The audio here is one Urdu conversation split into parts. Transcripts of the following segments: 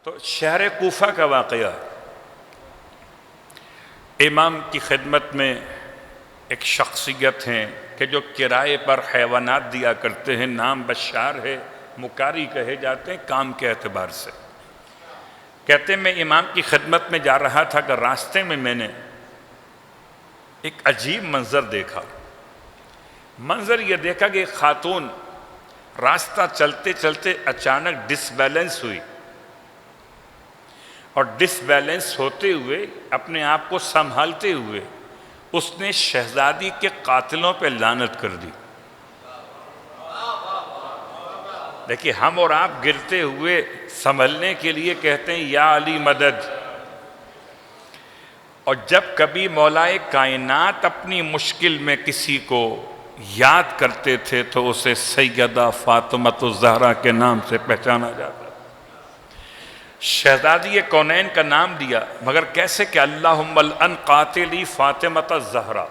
تو شہر کوفہ کا واقعہ، امام کی خدمت میں ایک شخصیت ہیں کہ جو کرائے پر حیوانات دیا کرتے ہیں، نام بشار ہے، مکاری کہے جاتے ہیں کام کے اعتبار سے۔ کہتے ہیں میں امام کی خدمت میں جا رہا تھا کہ راستے میں نے ایک عجیب منظر دیکھا۔ منظر یہ دیکھا کہ ایک خاتون راستہ چلتے چلتے اچانک ڈس بیلنس ہوئی، اور ڈس بیلنس ہوتے ہوئے اپنے آپ کو سنبھالتے ہوئے اس نے شہزادی کے قاتلوں پہ لعنت کر دی۔ دیکھیے ہم اور آپ گرتے ہوئے سنبھلنے کے لیے کہتے ہیں یا علی مدد، اور جب کبھی مولائے کائنات اپنی مشکل میں کسی کو یاد کرتے تھے تو اسے سیدہ فاطمۃ الزہرا کے نام سے پہچانا جاتا۔ شہزادی کونین کا نام دیا، مگر کیسے کہ اللہم العن قاتلی فاطمۃ الزہرا۔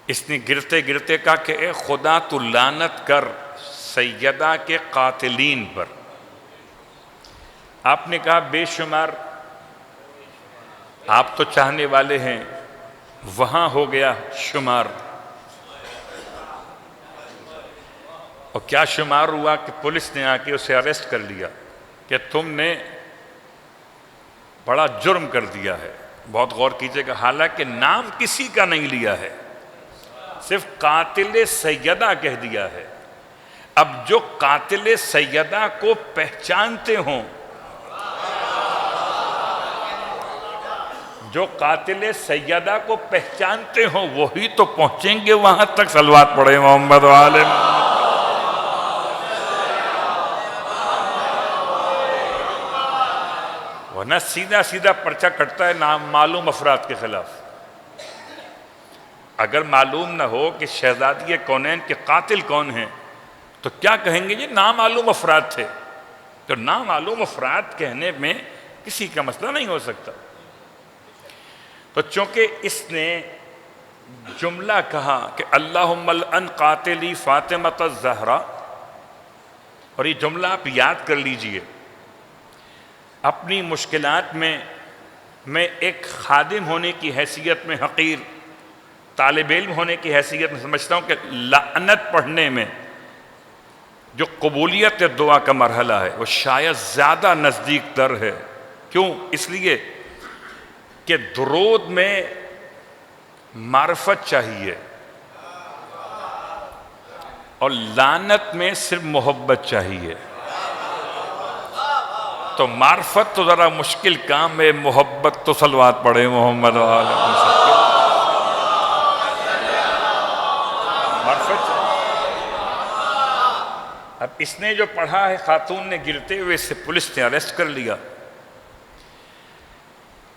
اس نے گرتے گرتے کہا کہ اے خدا تو لعنت کر سیدہ کے قاتلین پر۔ آپ نے کہا بے شمار آپ تو چاہنے والے ہیں، وہاں ہو گیا شمار۔ اور کیا شمار ہوا کہ پولیس نے آ کے اسے اریسٹ کر لیا کہ تم نے بڑا جرم کر دیا ہے۔ بہت غور کیجئے گا، حالانکہ نام کسی کا نہیں لیا ہے، صرف قاتل سیدہ کہہ دیا ہے۔ اب جو قاتل سیدہ کو پہچانتے ہوں، جو قاتل سیدہ کو پہچانتے ہوں وہی تو پہنچیں گے وہاں تک۔ صلوات پڑھیں محمد و آل محمد۔ ورنہ سیدھا سیدھا پرچہ کٹتا ہے نامعلوم افراد کے خلاف۔ اگر معلوم نہ ہو کہ شہزادی کونین کے قاتل کون ہیں تو کیا کہیں گے یہ نامعلوم افراد تھے؟ تو نامعلوم افراد کہنے میں کسی کا مسئلہ نہیں ہو سکتا۔ تو چونکہ اس نے جملہ کہا کہ اللہم العن قاتلی فاطمۃ الزہرا، اور یہ جملہ آپ یاد کر لیجئے، اپنی مشکلات میں ایک خادم ہونے کی حیثیت میں حقیر، طالب علم ہونے کی حیثیت میں سمجھتا ہوں کہ لعنت پڑھنے میں جو قبولیت دعا کا مرحلہ ہے وہ شاید زیادہ نزدیک تر ہے۔ کیوں؟ اس لیے کہ درود میں معرفت چاہیے اور لعنت میں صرف محبت چاہیے۔ تو معرفت تو ذرا مشکل کام ہے، محبت تو صلوات پڑھے محمد و آل محمد۔ معرفت اب اس نے جو پڑھا ہے، خاتون نے گرتے ہوئے اسے پولیس نے اریسٹ کر لیا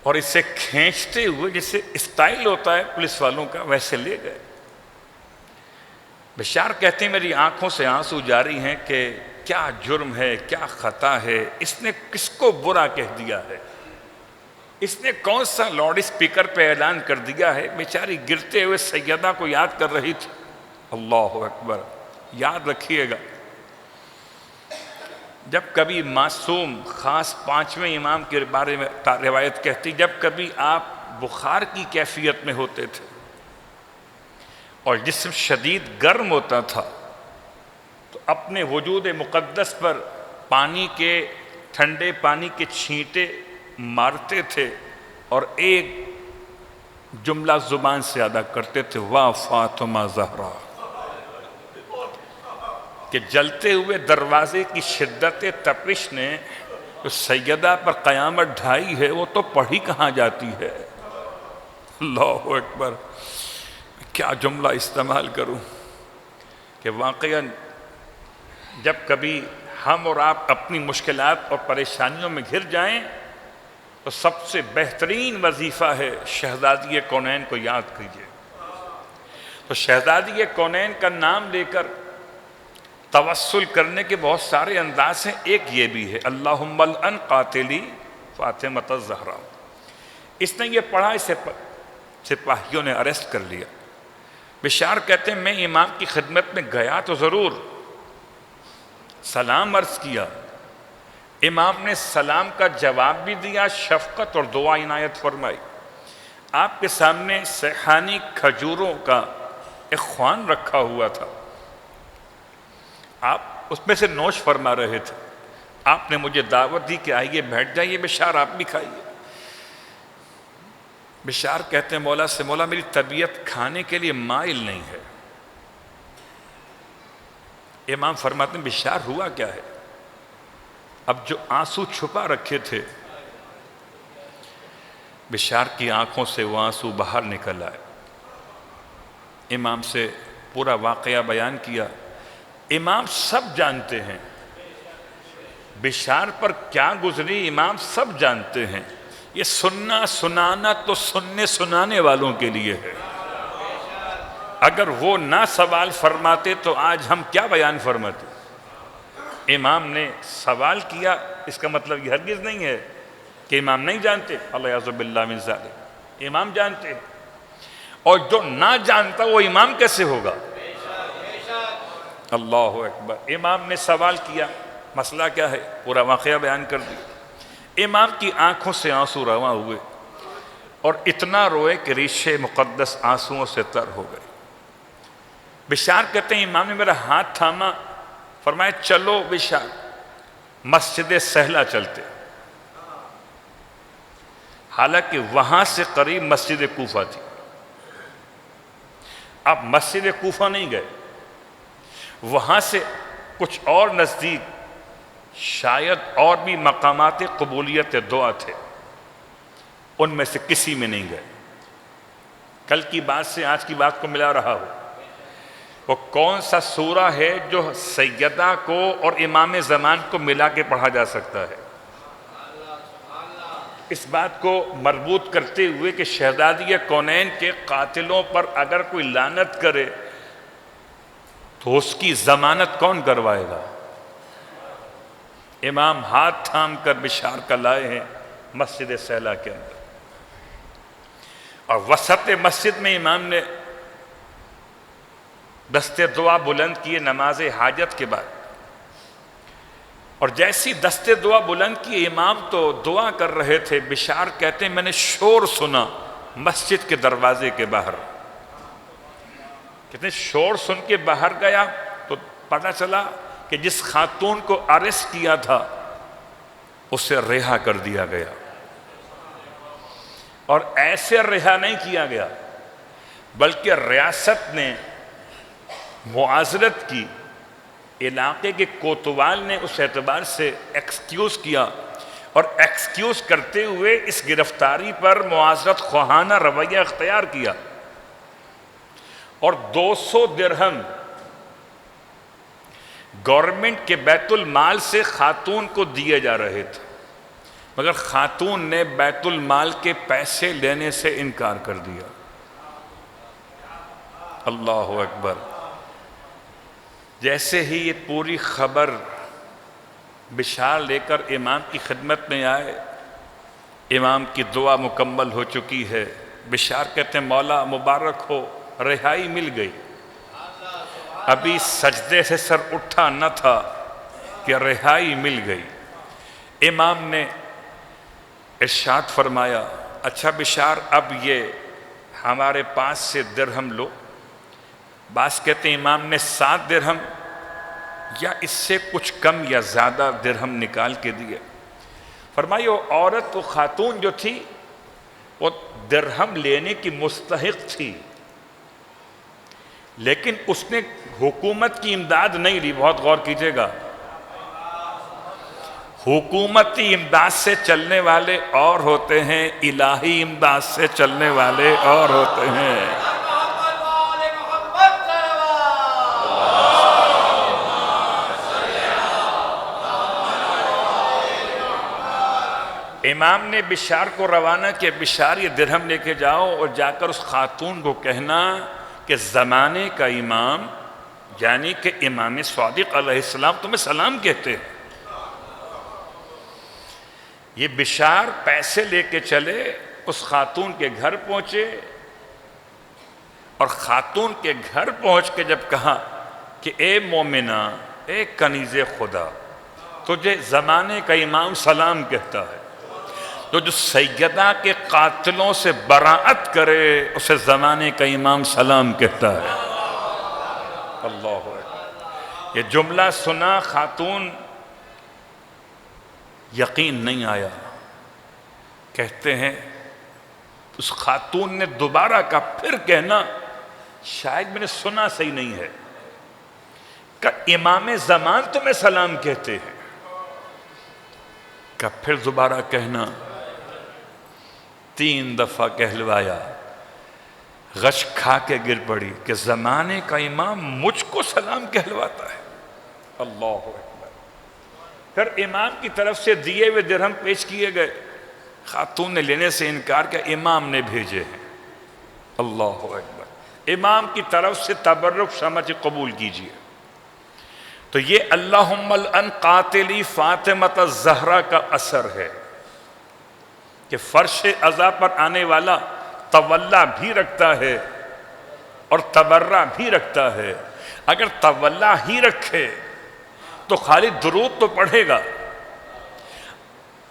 اور اسے کھینچتے ہوئے، جیسے اسٹائل ہوتا ہے پولیس والوں کا، ویسے لے گئے۔ بشار کہتے ہیں میری آنکھوں سے آنسو جاری ہیں کہ کیا جرم ہے، کیا خطا ہے، اس نے کس کو برا کہہ دیا ہے، اس نے کون سا لاؤڈ اسپیکر پہ اعلان کر دیا ہے۔ بیچاری گرتے ہوئے سیدہ کو یاد کر رہی تھی۔ اللہ اکبر! یاد رکھیے گا، جب کبھی معصوم، خاص پانچویں امام کے بارے میں روایت کہتی، جب کبھی آپ بخار کی کیفیت میں ہوتے تھے اور جسم شدید گرم ہوتا تھا تو اپنے وجود مقدس پر ٹھنڈے پانی کے چھینٹے مارتے تھے اور ایک جملہ زبان سے ادا کرتے تھے، واہ فاطمہ زہرا، کہ جلتے ہوئے دروازے کی شدت تپش نے جو سیدہ پر قیامت ڈھائی ہے وہ تو پڑھی کہاں جاتی ہے۔ اللہ اکبر! کیا جملہ استعمال کروں کہ واقعاً جب کبھی ہم اور آپ اپنی مشکلات اور پریشانیوں میں گھر جائیں تو سب سے بہترین وظیفہ ہے شہزادی کونین کو یاد کیجیے۔ تو شہزادی کونین کا نام لے کر توسل کرنے کے بہت سارے انداز ہیں، ایک یہ بھی ہے اللہم العن قاتلی فاطمۃ الزہرا۔ اس نے یہ پڑھا، اسے سپاہیوں نے اریسٹ کر لیا۔ بشار کہتے ہیں میں امام کی خدمت میں گیا تو ضرور، سلام عرض کیا، امام نے سلام کا جواب بھی دیا، شفقت اور دعا عنایت فرمائی۔ آپ کے سامنے سیحانی کھجوروں کا ایک خوان رکھا ہوا تھا، آپ اس میں سے نوش فرما رہے تھے۔ آپ نے مجھے دعوت دی کہ آئیے بیٹھ جائیے بشار، آپ بھی کھائیے۔ بشار کہتے ہیں مولا سے، مولا میری طبیعت کھانے کے لیے مائل نہیں ہے۔ امام فرماتے ہیں بشار ہوا کیا ہے؟ اب جو آنسو چھپا رکھے تھے، بشار کی آنکھوں سے وہ آنسو باہر نکل آئے۔ امام سے پورا واقعہ بیان کیا۔ امام سب جانتے ہیں بشار پر کیا گزری، امام سب جانتے ہیں۔ یہ سننا سنانا تو سننے سنانے والوں کے لیے ہے۔ اگر وہ نہ سوال فرماتے تو آج ہم کیا بیان فرماتے؟ امام نے سوال کیا، اس کا مطلب یہ ہرگز نہیں ہے کہ امام نہیں جانتے، اللہ یعوذ باللہ من ذالک، امام جانتے ہیں۔ اور جو نہ جانتا وہ امام کیسے ہوگا؟ اللہ اکبر۔ امام نے سوال کیا، مسئلہ کیا ہے؟ پورا واقعہ بیان کر دیا۔ امام کی آنکھوں سے آنسو رواں ہوئے اور اتنا روئے کہ ریشے مقدس آنسوؤں سے تر ہو گئے۔ بشار کہتے ہیں امام نے میرا ہاتھ تھاما، فرمایا چلو بشار مسجد سہلا چلتے۔ حالانکہ وہاں سے قریب مسجد کوفہ تھی، اب مسجد کوفہ نہیں گئے، وہاں سے کچھ اور نزدیک شاید اور بھی مقامات قبولیت دعا تھے، ان میں سے کسی میں نہیں گئے۔ کل کی بات سے آج کی بات کو ملا رہا ہو، وہ کون سا سورہ ہے جو سیدہ کو اور امام زمان کو ملا کے پڑھا جا سکتا ہے؟ اس بات کو مربوط کرتے ہوئے کہ شہزادی کونین کے قاتلوں پر اگر کوئی لعنت کرے تو اس کی ضمانت کون کروائے گا؟ امام ہاتھ تھام کر بشار کا لائے ہیں مسجد سہلا کے اندر، اور وسط مسجد میں امام نے دستے دعا بلند کیے نماز حاجت کے بعد، اور جیسی دستے دعا بلند کیے امام تو دعا کر رہے تھے، بشار کہتے ہیں میں نے شور سنا مسجد کے دروازے کے باہر۔ کہتے ہیں شور سن کے باہر گیا تو پتہ چلا کہ جس خاتون کو اریسٹ کیا تھا اسے رہا کر دیا گیا، اور ایسے رہا نہیں کیا گیا بلکہ ریاست نے معاذرت کی، علاقے کے کوتوال نے اس اعتبار سے ایکسکیوز کیا، اور ایکسکیوز کرتے ہوئے اس گرفتاری پر معاذرت خواہانہ رویہ اختیار کیا، اور 200 درہم گورنمنٹ کے بیت المال سے خاتون کو دیے جا رہے تھے، مگر خاتون نے بیت المال کے پیسے لینے سے انکار کر دیا۔ اللہ اکبر۔ جیسے ہی یہ پوری خبر بشار لے کر امام کی خدمت میں آئے، امام کی دعا مکمل ہو چکی ہے۔ بشار کہتے ہیں مولا مبارک ہو، رہائی مل گئی۔ ابھی سجدے سے سر اٹھا نہ تھا کہ رہائی مل گئی۔ امام نے ارشاد فرمایا اچھا بشار اب یہ ہمارے پاس سے درہم لو۔ بعض کہتے ہیں امام نے 7 درہم یا اس سے کچھ کم یا زیادہ درہم نکال کے دیے۔ فرمایا وہ عورت، وہ خاتون جو تھی وہ درہم لینے کی مستحق تھی، لیکن اس نے حکومت کی امداد نہیں لی۔ بہت غور کیجئے گا، حکومتی امداد سے چلنے والے اور ہوتے ہیں، الہی امداد سے چلنے والے اور ہوتے ہیں۔ امام نے بشار کو روانہ کیا، بشار یہ درہم لے کے جاؤ اور جا کر اس خاتون کو کہنا کہ زمانے کا امام یعنی کہ امام صادق علیہ السلام تمہیں سلام کہتے ہیں۔ یہ بشار پیسے لے کے چلے، اس خاتون کے گھر پہنچے، اور خاتون کے گھر پہنچ کے جب کہا کہ اے مومنہ، اے کنیز خدا، تجھے زمانے کا امام سلام کہتا ہے. تو جو سیدہ کے قاتلوں سے براءت کرے اسے زمانے کا امام سلام کہتا ہے. اللہ اکبر. یہ جملہ سنا خاتون یقین نہیں آیا. کہتے ہیں اس خاتون نے دوبارہ کا پھر کہنا شاید میں نے سنا صحیح نہیں ہے کہ امام زمان تمہیں سلام کہتے ہیں. کہ پھر دوبارہ کہنا. 3 دفعہ کہلوایا. غش کھا کے گر پڑی کہ زمانے کا امام مجھ کو سلام کہلواتا ہے. اللہ اکبر. پھر امام کی طرف سے دیے ہوئے درہم پیش کیے گئے. خاتون نے لینے سے انکار کیا. امام نے بھیجے ہیں. اللہ اکبر. امام کی طرف سے تبرک سمجھ قبول کیجئے. تو یہ اللہم الان قاتلی فاطمۃ الزہرا کا اثر ہے کہ فرش عزا پر آنے والا تولا بھی رکھتا ہے اور تبرہ بھی رکھتا ہے. اگر تولا ہی رکھے تو خالی درود تو پڑھے گا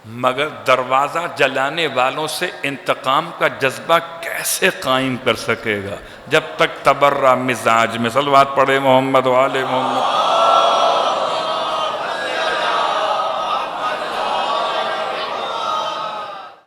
مگر دروازہ جلانے والوں سے انتقام کا جذبہ کیسے قائم کر سکے گا جب تک تبرہ مزاج میں. صلوات پڑھے محمد و آل محمد.